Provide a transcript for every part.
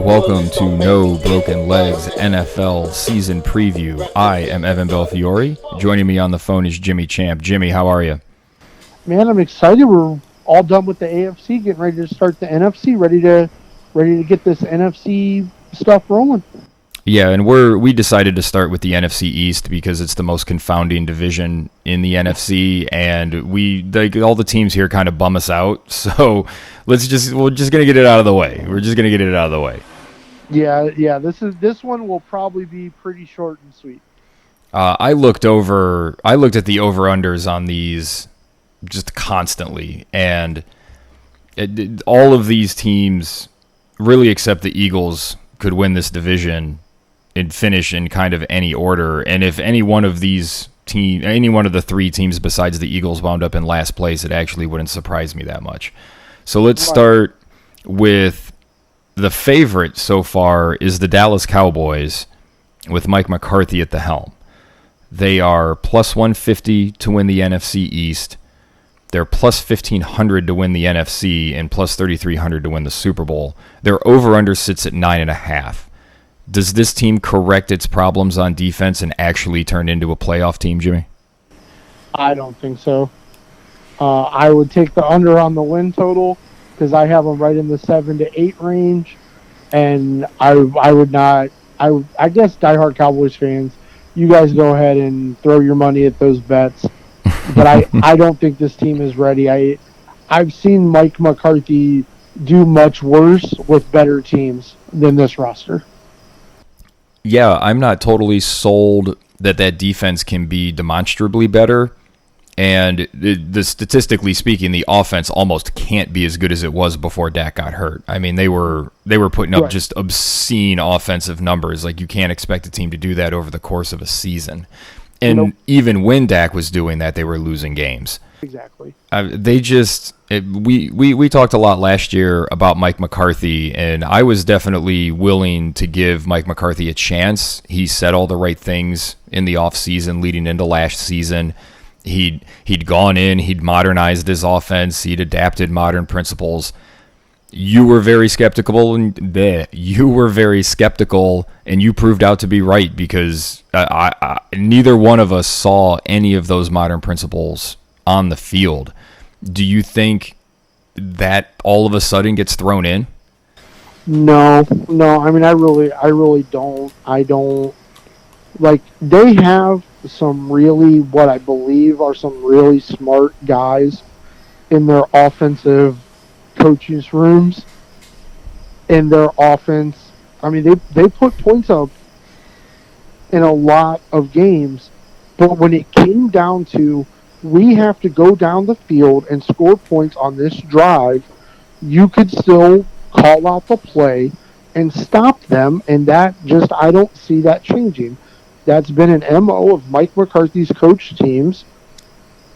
Welcome to No Broken Legs NFL Season Preview. I am Evan Belfiore. Joining me on the phone is Jimmy Champ. Jimmy, how are you? Man, I'm excited. We're all done with the AFC, getting ready to start the NFC, ready to get this NFC stuff rolling. Yeah, and we decided to start with the NFC East because it's the most confounding division in the NFC, and all the teams here kind of bum us out. So we're just gonna get it out of the way. Yeah. This one will probably be pretty short and sweet. I looked at the over-unders on these just constantly, and all of these teams, really except the Eagles, could win this division and finish in kind of any order. And if any one of the three teams besides the Eagles wound up in last place, it actually wouldn't surprise me that much. So let's start with the favorite so far is the Dallas Cowboys with Mike McCarthy at the helm. They are plus 150 to win the NFC East. They're plus 1,500 to win the NFC and plus 3,300 to win the Super Bowl. Their over-under sits at 9.5. Does this team correct its problems on defense and actually turn into a playoff team, Jimmy? I don't think so. I would take the under on the win total because I have them right in the 7 to 8 range, and I guess diehard Cowboys fans, you guys go ahead and throw your money at those bets. But I don't think this team is ready. I've seen Mike McCarthy do much worse with better teams than this roster. Yeah, I'm not totally sold that defense can be demonstrably better. And the statistically speaking, the offense almost can't be as good as it was before Dak got hurt. I mean, they were putting up just obscene offensive numbers. Like, you can't expect a team to do that over the course of a season. And even when Dak was doing that, they were losing games. Exactly. We talked a lot last year about Mike McCarthy, and I was definitely willing to give Mike McCarthy a chance. He said all the right things in the offseason leading into last season. He'd gone in, he'd modernized his offense, he'd adapted modern principles. You were very skeptical, and you proved out to be right because neither one of us saw any of those modern principles on the field. Do you think that all of a sudden gets thrown in? No. I mean, I really don't. I don't. Like, they have some really, what I believe are some really smart guys in their offensive coaching rooms. In their offense, I mean, they put points up in a lot of games, but when it came down to we have to go down the field and score points on this drive, you could still call out the play and stop them, and I don't see that changing. That's been an MO of Mike McCarthy's coach teams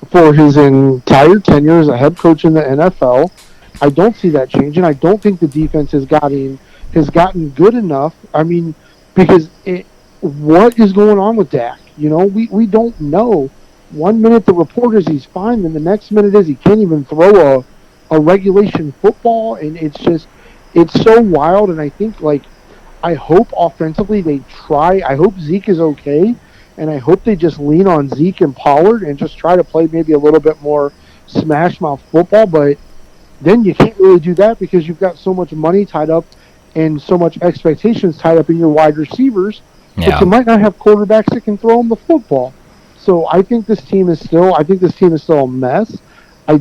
for his entire tenure as a head coach in the NFL. I don't see that changing. I don't think the defense has gotten good enough. I mean, because what is going on with Dak? You know, we don't know. 1 minute the report is he's fine, then the next minute is he can't even throw a regulation football, and it's so wild. And I think, I hope offensively they try. I hope Zeke is okay, and I hope they just lean on Zeke and Pollard and just try to play maybe a little bit more smash mouth football. But then you can't really do that because you've got so much money tied up and so much expectations tied up in your wide receivers, but you might not have quarterbacks that can throw them the football. So I think this team is still a mess. I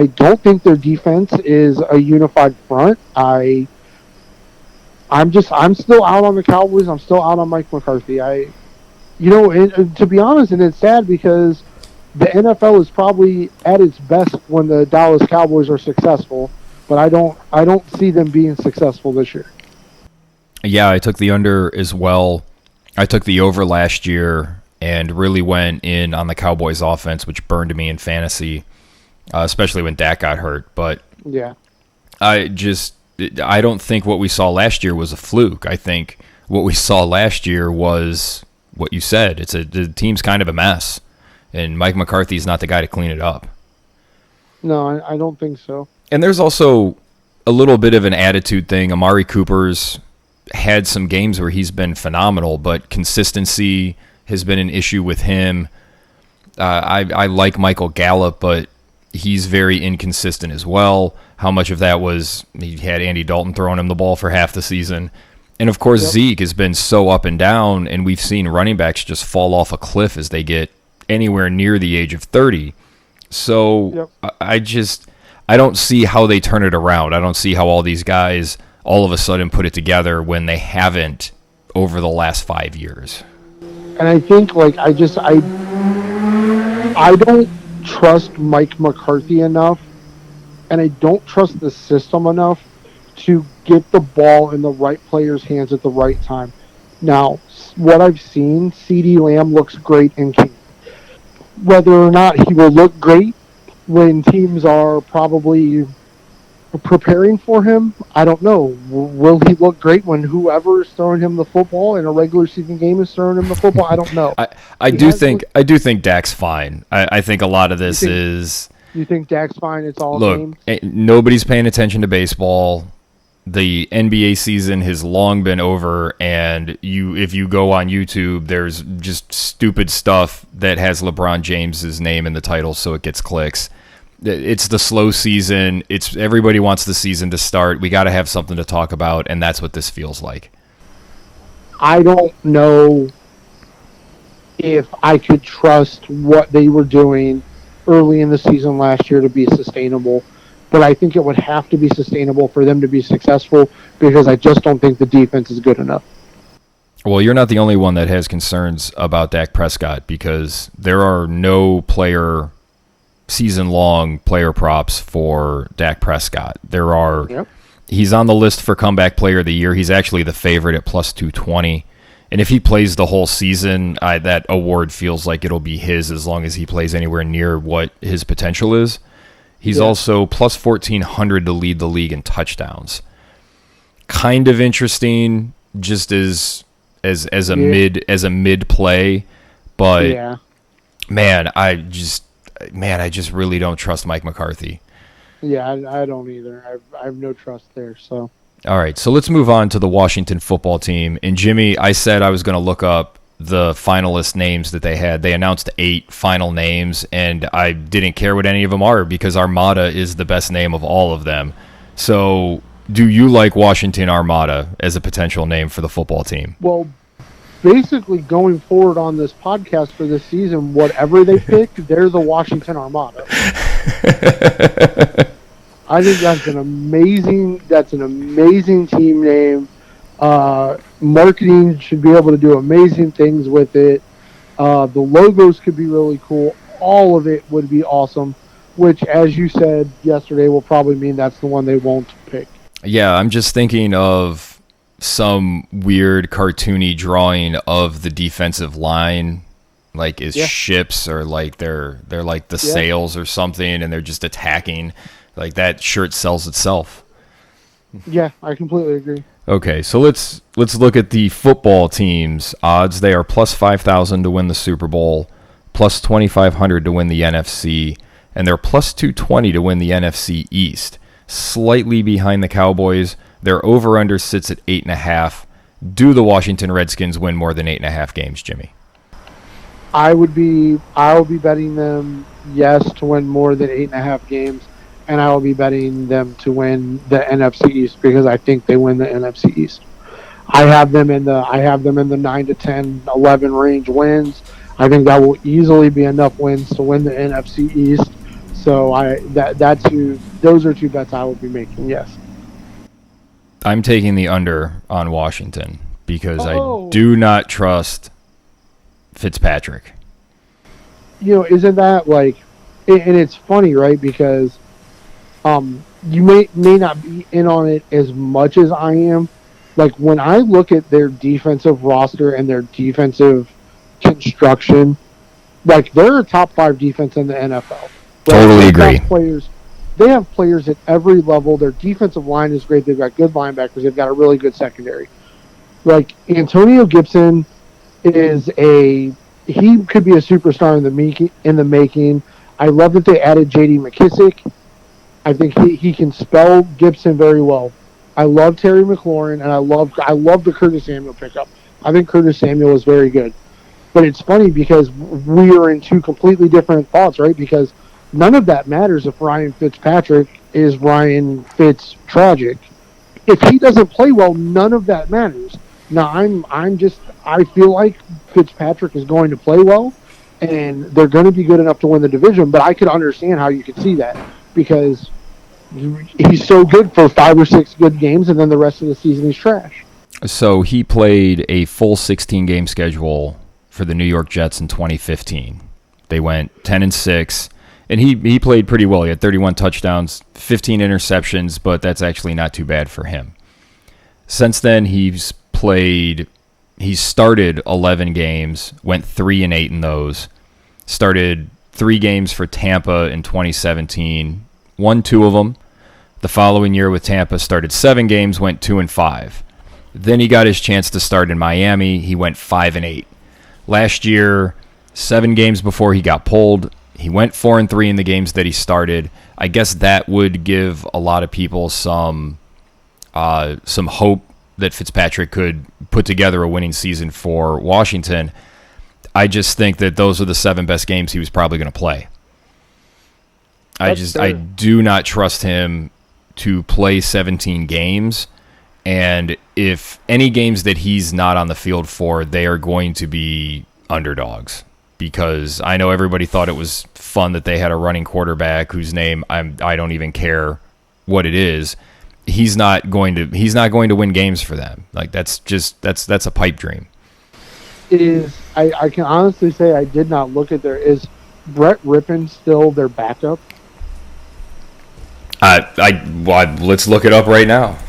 don't think their defense is a unified front. I'm still out on the Cowboys. I'm still out on Mike McCarthy. To be honest, and it's sad because the NFL is probably at its best when the Dallas Cowboys are successful, but I don't see them being successful this year. Yeah, I took the under as well. I took the over last year and really went in on the Cowboys offense, which burned me in fantasy, especially when Dak got hurt. But yeah, I don't think what we saw last year was a fluke. I think what we saw last year was what you said. The team's kind of a mess, and Mike McCarthy's not the guy to clean it up. No, I don't think so. And there's also a little bit of an attitude thing. Amari Cooper's had some games where he's been phenomenal, but consistency has been an issue with him. I like Michael Gallup, but he's very inconsistent as well. How much of that was he had Andy Dalton throwing him the ball for half the season? And, of course, Zeke has been so up and down, and we've seen running backs just fall off a cliff as they get anywhere near the age of 30. So I don't see how they turn it around. I don't see how all these guys all of a sudden put it together when they haven't over the last 5 years. And I think, like, I don't trust Mike McCarthy enough, and I don't trust the system enough to get the ball in the right player's hands at the right time. Now, what I've seen, CeeDee Lamb looks great in camp. Whether or not he will look great when teams are probably preparing for him, I don't know. Will he look great when whoever is throwing him the football in a regular season game is throwing him the football? I don't know. I do think Dak's fine. I think a lot of this is. You think Dak's fine? It's all look. games? Nobody's paying attention to baseball. The NBA season has long been over, and if you go on YouTube, there's just stupid stuff that has LeBron James's name in the title, so it gets clicks. It's the slow season. Everybody wants the season to start. We got to have something to talk about, and that's what this feels like. I don't know if I could trust what they were doing early in the season last year to be sustainable, but I think it would have to be sustainable for them to be successful because I just don't think the defense is good enough. Well, you're not the only one that has concerns about Dak Prescott because there are no season-long player props for Dak Prescott. He's on the list for comeback player of the year. He's actually the favorite at plus 220. And if he plays the whole season, that award feels like it'll be his as long as he plays anywhere near what his potential is. He's also plus 1,400 to lead the league in touchdowns. Kind of interesting, just as a mid play, but man, I just really don't trust Mike McCarthy. Yeah, I don't either. I have no trust there. So. All right, so let's move on to the Washington football team. And Jimmy, I said I was going to look up the finalist names that they had. They announced 8 final names, and I didn't care what any of them are because Armada is the best name of all of them. So do you like Washington Armada as a potential name for the football team? Well, basically going forward on this podcast for this season, whatever they pick, they're the Washington Armada. I think that's an amazing team name. Marketing should be able to do amazing things with it. The logos could be really cool. All of it would be awesome, which, as you said yesterday, will probably mean that's the one they won't pick. Yeah, I'm just thinking of some weird cartoony drawing of the defensive line, like ships or like they're like the sails or something, and they're just attacking. Like that shirt sells itself. Yeah, I completely agree. Okay, so let's look at the football team's odds. They are plus 5,000 to win the Super Bowl, plus 2,500 to win the NFC, and they're plus 220 to win the NFC East. Slightly behind the Cowboys. Their over-under sits at 8.5. Do the Washington Redskins win more than 8.5 games, Jimmy? I'll be betting them yes to win more than 8.5 games. And I will be betting them to win the NFC East because I think they win the NFC East. I have them in the 9 to 10, 11 range wins. I think that will easily be enough wins to win the NFC East. So those are 2 bets I will be making. Yes. I'm taking the under on Washington because I do not trust Fitzpatrick. Isn't that like, and it's funny, right? Because you may not be in on it as much as I am. Like when I look at their defensive roster and their defensive construction, like they're a top 5 defense in the NFL. Right? Totally agree. They have players at every level. Their defensive line is great. They've got good linebackers. They've got a really good secondary. Like Antonio Gibson he could be a superstar in the making. I love that they added J.D. McKissick. I think he can spell Gibson very well. I love Terry McLaurin, and I love the Curtis Samuel pickup. I think Curtis Samuel is very good. But it's funny because we are in two completely different thoughts, right? Because none of that matters if Ryan Fitzpatrick is Ryan Fitz tragic. If he doesn't play well, none of that matters. Now I feel like Fitzpatrick is going to play well, and they're going to be good enough to win the division. But I could understand how you could see that because he's so good for 5 or 6 good games, and then the rest of the season he's trash. So he played a full 16-game schedule for the New York Jets in 2015. They went 10-6, and he played pretty well. He had 31 touchdowns, 15 interceptions, but that's actually not too bad for him. Since then, he started 11 games, went 3-8 in those, started 3 games for Tampa in 2017, won 2 of them. The following year with Tampa, started 7 games, went 2-5. Then he got his chance to start in Miami. He went 5-8. Last year, 7 games before he got pulled, he went 4-3 in the games that he started. I guess that would give a lot of people some hope that Fitzpatrick could put together a winning season for Washington. I just think that those are the 7 best games he was probably going to play. I do not trust him to play 17 games. And if any games that he's not on the field for, they are going to be underdogs. Because I know everybody thought it was fun that they had a running quarterback whose name I don't even care what it is. He's not going to win games for them. Like that's a pipe dream. I can honestly say I did not look at is Brett Rippon still their backup? Let's look it up right now.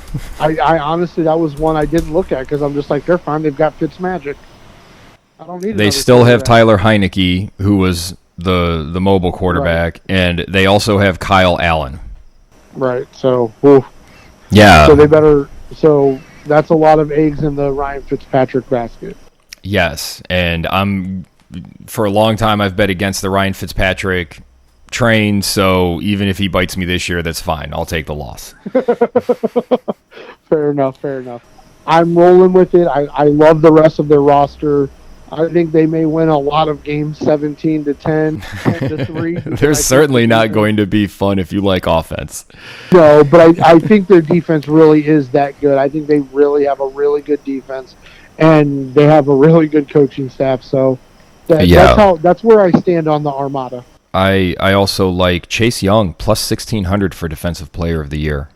I honestly, that was one I didn't look at because I'm just like, they're fine. They've got Fitzmagic. I don't need. They still have Tyler Heineke, who was the mobile quarterback, right. And they also have Kyle Allen. Right. So, yeah. So they better. So that's a lot of eggs in the Ryan Fitzpatrick basket. Yes, and for a long time I've bet against the Ryan Fitzpatrick train, so even if he bites me this year, that's fine. I'll take the loss. Fair enough. I'm rolling with it. I love the rest of their roster. I think they may win a lot of games 17-10, 10-3. They're certainly not going to be fun if you like offense. No, but I think their defense really is that good. I think they really have a really good defense, and they have a really good coaching staff. So that's where I stand on the Armada. I also like Chase Young plus 1,600 for Defensive Player of the Year.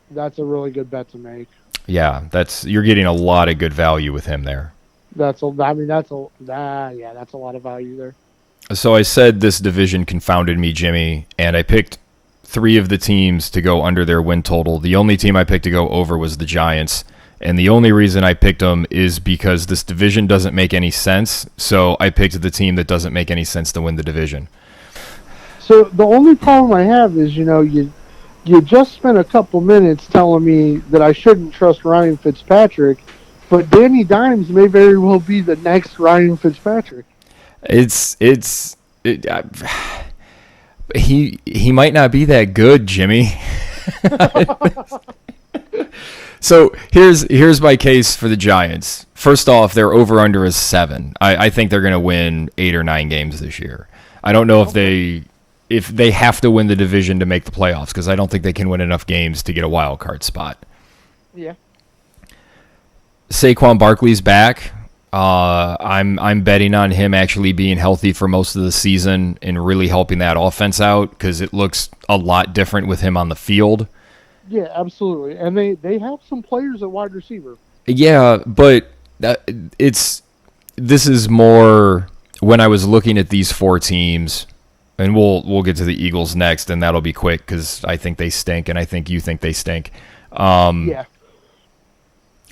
That's a really good bet to make. Yeah, you're getting a lot of good value with him there. That's a lot of value there. So I said this division confounded me, Jimmy, and I picked 3 of the teams to go under their win total. The only team I picked to go over was the Giants, and the only reason I picked them is because this division doesn't make any sense, so I picked the team that doesn't make any sense to win the division. So the only problem I have is, you just spent a couple minutes telling me that I shouldn't trust Ryan Fitzpatrick, but Danny Dimes may very well be the next Ryan Fitzpatrick. He might not be that good, Jimmy. So here's my case for the Giants. First off, their over-under is 7. I think they're going to win 8 or 9 games this year. I don't know if they have to win the division to make the playoffs, because I don't think they can win enough games to get a wild card spot. Yeah. Saquon Barkley's back. I'm betting on him actually being healthy for most of the season and really helping that offense out, because it looks a lot different with him on the field. Yeah, absolutely. And they have some players at wide receiver. Yeah, but this is more when I was looking at these 4 teams, and we'll get to the Eagles next, and that'll be quick because I think they stink, and I think you think they stink. Yeah.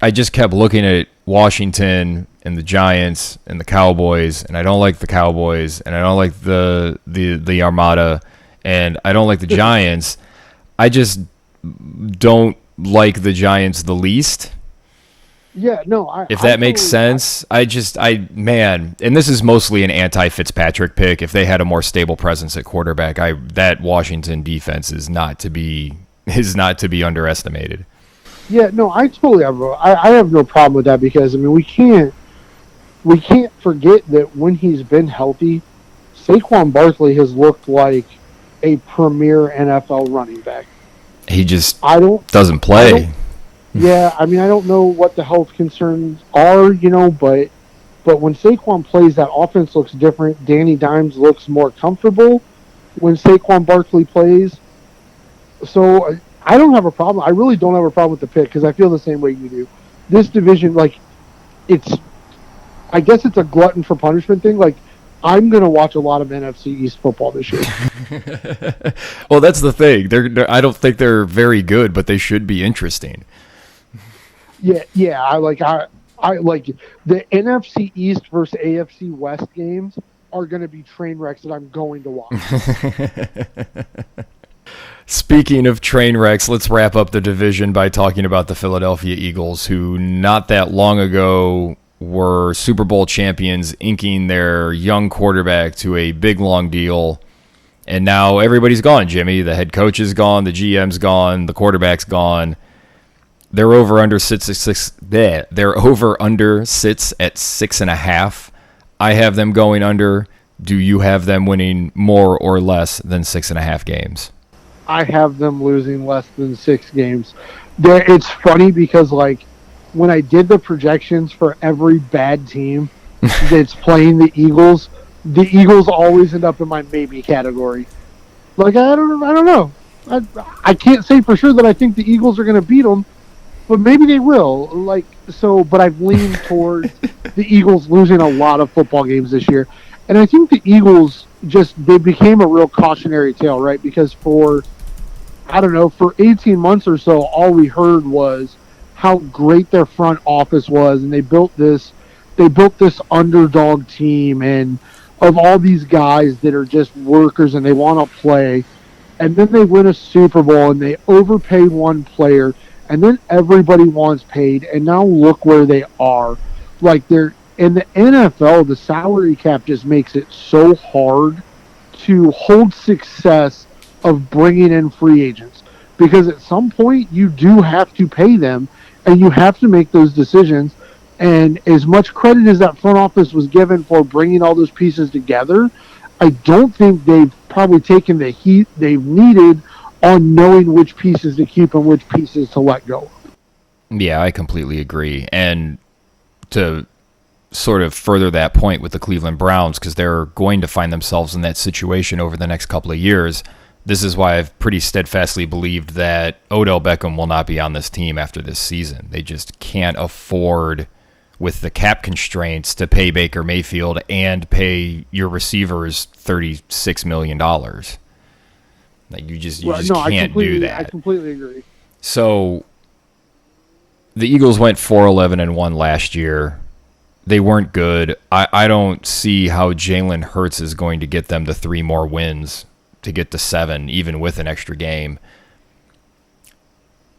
I just kept looking at Washington and the Giants and the Cowboys, and I don't like the Cowboys, and I don't like the Armada, and I don't like the Giants. I just don't like the Giants the least. Yeah, no. If that makes sense, man, and this is mostly an anti-Fitzpatrick pick. If they had a more stable presence at quarterback, that Washington defense is not to be underestimated. Yeah, no, I totally have. I have no problem with that because I mean we can't forget that when he's been healthy, Saquon Barkley has looked like a premier NFL running back. He just I don't, doesn't I don't. play. Yeah, I mean, I don't know what the health concerns are, but when Saquon plays, that offense looks different. Danny Dimes looks more comfortable when Saquon Barkley plays. So I don't have a problem. I really don't have a problem with the pick because I feel the same way you do. This division, like, it's I guess it's a glutton for punishment thing. Like, I'm gonna watch a lot of NFC East football this year. Well, that's the thing. I don't think they're very good, but they should be interesting. Yeah. I like the NFC East versus AFC West games are gonna be train wrecks that I'm going to watch. Speaking of train wrecks, let's wrap up the division by talking about the Philadelphia Eagles, who not that long ago were Super Bowl champions, inking their young quarterback to a big, long deal. And now everybody's gone, Jimmy. The head coach is gone, the GM's gone, the quarterback's gone. Their over-under sits at Their over-under sits at 6.5. I have them going under. Do you have them winning more or less than 6.5 games? I have them losing less than 6 games. It's funny because, like, when I did the projections for every bad team that's playing the Eagles always end up in my maybe category. Like, I don't know. I can't say for sure that I think the Eagles are going to beat them, but maybe they will. But I've leaned towards the Eagles losing a lot of football games this year. And I think the Eagles they became a real cautionary tale, right? Because for 18 months or so, all we heard was how great their front office was, and they built this underdog team, and of all these guys that are just workers and they want to play, and then they win a Super Bowl and they overpay one player, and then everybody wants paid, and now look where they are. Like, they're in the NFL, the salary cap just makes it so hard to hold success of bringing in free agents, because at some point you do have to pay them and you have to make those decisions. And as much credit as that front office was given for bringing all those pieces together, I don't think they've probably taken the heat they've needed on knowing which pieces to keep and which pieces to let go. Yeah, I completely agree. And to sort of further that point with the Cleveland Browns, because they're going to find themselves in that situation over the next couple of years. This is why I've pretty steadfastly believed that Odell Beckham will not be on this team after this season. They just can't afford, with the cap constraints, to pay Baker Mayfield and pay your receivers $36 million. Like, you just can't do that. I completely agree. So the Eagles went 4-11-1 last year. They weren't good. I don't see how Jalen Hurts is going to get them to 3 more wins to get to 7, even with an extra game.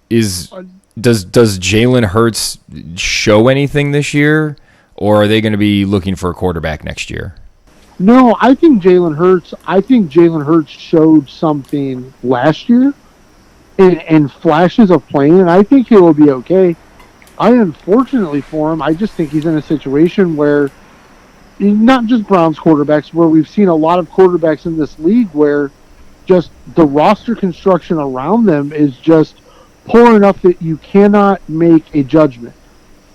Does Jalen Hurts show anything this year, or are they going to be looking for a quarterback next year? No, I think Jalen Hurts showed something last year in flashes of playing, and I think he will be okay. Unfortunately for him, I just think he's in a situation where, not just Browns quarterbacks, where we've seen a lot of quarterbacks in this league where just the roster construction around them is just poor enough that you cannot make a judgment.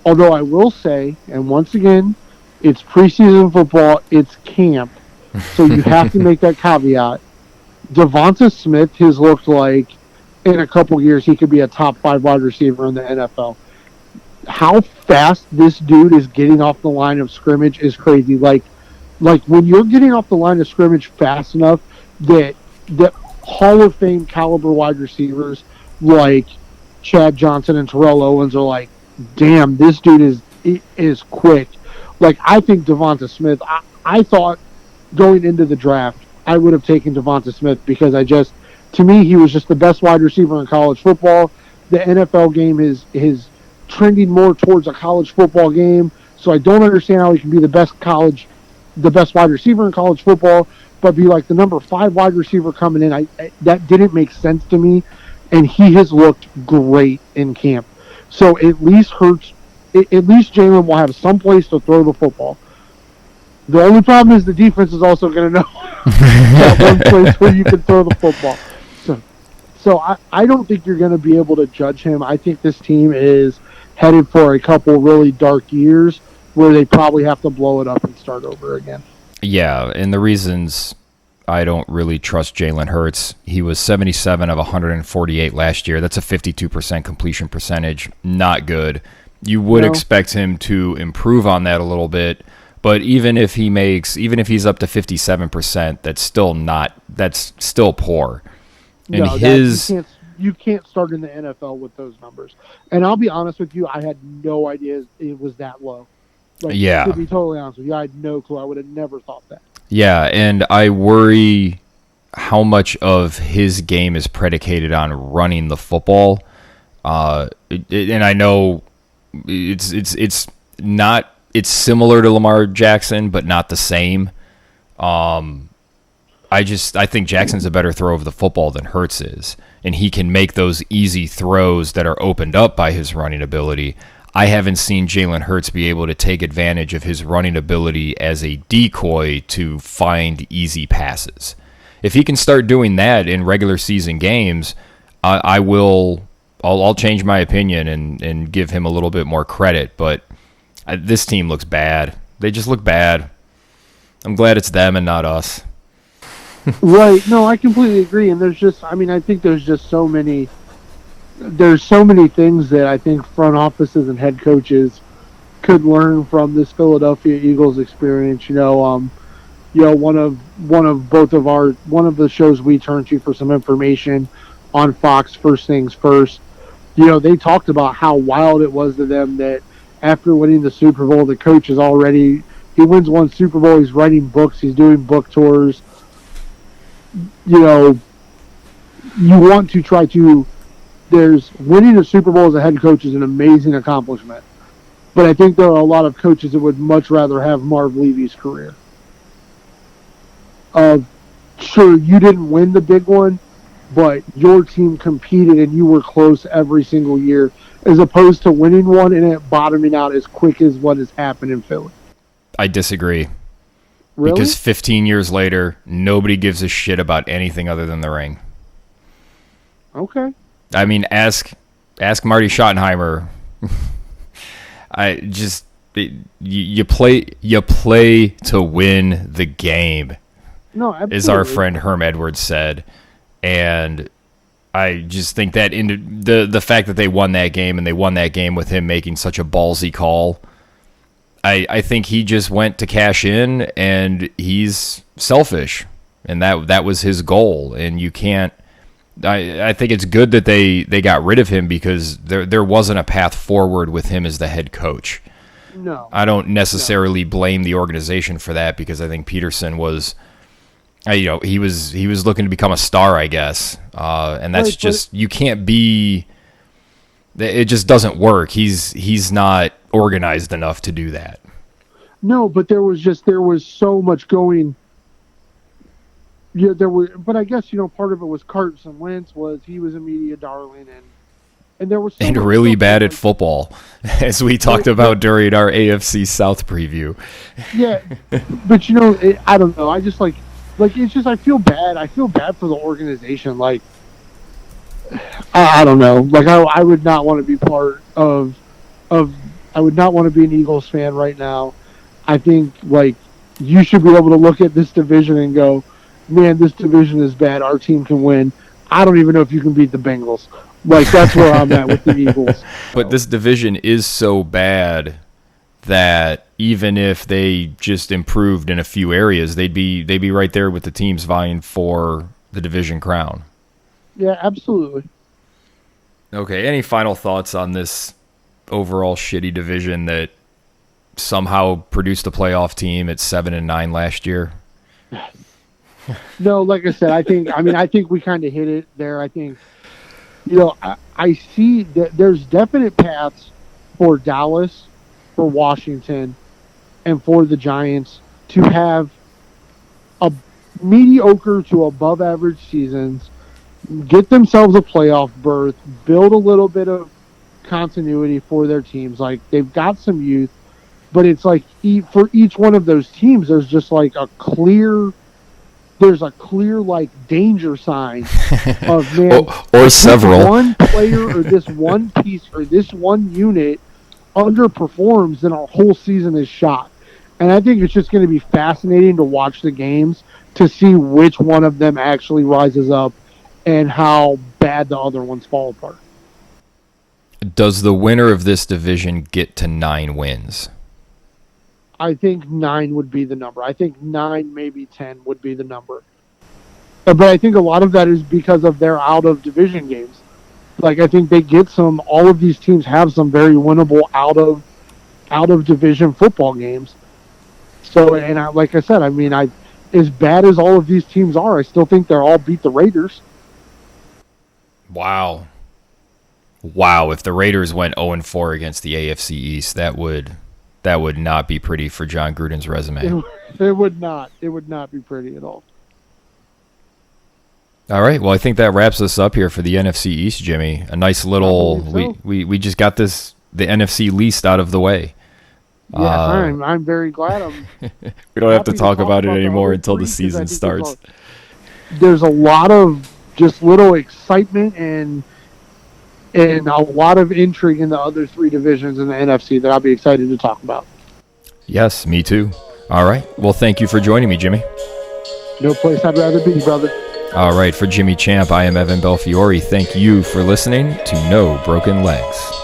Although I will say, and once again, it's preseason football, it's camp, so you have to make that caveat. Devonta Smith has looked like in a couple years he could be a top 5 wide receiver in the NFL. How fast this dude is getting off the line of scrimmage is crazy. Like when you're getting off the line of scrimmage fast enough that Hall of Fame caliber wide receivers like Chad Johnson and Terrell Owens are like, damn, this dude is quick. Like, I think Devonta Smith, I thought going into the draft, I would have taken Devonta Smith because to me, he was just the best wide receiver in college football. The NFL game is trending more towards a college football game, so I don't understand how he can be the best wide receiver in college football, but be like the number 5 wide receiver coming in. That didn't make sense to me, and he has looked great in camp. So at least Jalen will have some place to throw the football. The only problem is the defense is also going to know that one place where you can throw the football. So I don't think you're going to be able to judge him. I think this team is headed for a couple really dark years where they probably have to blow it up and start over again. Yeah, and the reasons I don't really trust Jalen Hurts, he was 77 of 148 last year. That's a 52% completion percentage. Not good. You would expect him to improve on that a little bit, but even if he's up to 57%, that's still poor. And you can't start in the NFL with those numbers. And I'll be honest with you, I had no idea it was that low. To be totally honest with you, I had no clue. I would have never thought that. Yeah, and I worry how much of his game is predicated on running the football. And I know it's similar to Lamar Jackson, but not the same. I think Jackson's a better thrower of the football than Hurts is, and he can make those easy throws that are opened up by his running ability. I haven't seen Jalen Hurts be able to take advantage of his running ability as a decoy to find easy passes. If he can start doing that in regular season games, I'll change my opinion and give him a little bit more credit. But this team looks bad. They just look bad. I'm glad it's them and not us. Right. No, I completely agree. And I think there's just so many things that I think front offices and head coaches could learn from this Philadelphia Eagles experience. One of the shows we turn to for some information on Fox, First Things First, they talked about how wild it was to them that after winning the Super Bowl, the coach he wins one Super Bowl, he's writing books, he's doing book tours. You want to try to, winning a Super Bowl as a head coach is an amazing accomplishment. But I think there are a lot of coaches that would much rather have Marv Levy's career. Sure, you didn't win the big one, but your team competed and you were close every single year, as opposed to winning one and it bottoming out as quick as what has happened in Philly. I disagree. Really? Because 15 years later, nobody gives a shit about anything other than the ring. Okay. I mean, ask Marty Schottenheimer. You play to win the game. No, absolutely. As our friend Herm Edwards said, and I just think that the fact that they won that game and they won that game with him making such a ballsy call, I think he just went to cash in and he's selfish, and that was his goal. And you can't. I think it's good that they got rid of him because there wasn't a path forward with him as the head coach. No, I don't necessarily blame the organization for that because I think Peterson was, he was looking to become a star, I guess, and that's you can't be. It just doesn't work. He's not organized enough to do that. No, but there was so much going. Yeah, but I guess part of it was Carson Wentz he was a media darling, and there was really bad at football, as we talked about during our AFC South preview. Yeah, but I don't know. I just it's just I feel bad. I feel bad for the organization. I don't know. I would not want to be part of. I would not want to be an Eagles fan right now. I think you should be able to look at this division and go, man, this division is bad. Our team can win. I don't even know if you can beat the Bengals. That's where I'm at with the Eagles. But this division is so bad that even if they just improved in a few areas, they'd be right there with the teams vying for the division crown. Yeah, absolutely. Okay, any final thoughts on this overall shitty division that somehow produced a playoff team at 7-9 last year? No, like I said, I think we kind of hit it there. I think, I see that there's definite paths for Dallas, for Washington, and for the Giants to have a mediocre to above average seasons, get themselves a playoff berth, build a little bit of continuity for their teams. Like, they've got some youth, but it's like for each one of those teams, there's just like a clear like danger sign of, man, or several. This one player or this one piece or this one unit underperforms, then our whole season is shot. And I think it's just going to be fascinating to watch the games to see which one of them actually rises up and how bad the other ones fall apart. Does the winner of this division get to 9 wins? I think 9 would be the number. I think 9, maybe 10 would be the number. But I think a lot of that is because of their out-of-division games. Like, I think they get all of these teams have some very winnable out-of-division football games. So, and like I said, I mean, as bad as all of these teams are, I still think they'll all beat the Raiders. Wow, if the Raiders went 0-4 against the AFC East, that would not be pretty for John Gruden's resume. It would not. It would not be pretty at all. All right. Well, I think that wraps us up here for the NFC East, Jimmy. A nice little. So. We just got the NFC Least out of the way. Yes, I'm very glad. We don't have to talk about it anymore until the season starts. There's a lot of just little excitement and a lot of intrigue in the other 3 divisions in the NFC that I'll be excited to talk about. Yes, me too. All right. Well, thank you for joining me, Jimmy. No place I'd rather be, brother. All right. For Jimmy Champ, I am Evan Belfiore. Thank you for listening to No Broken Legs.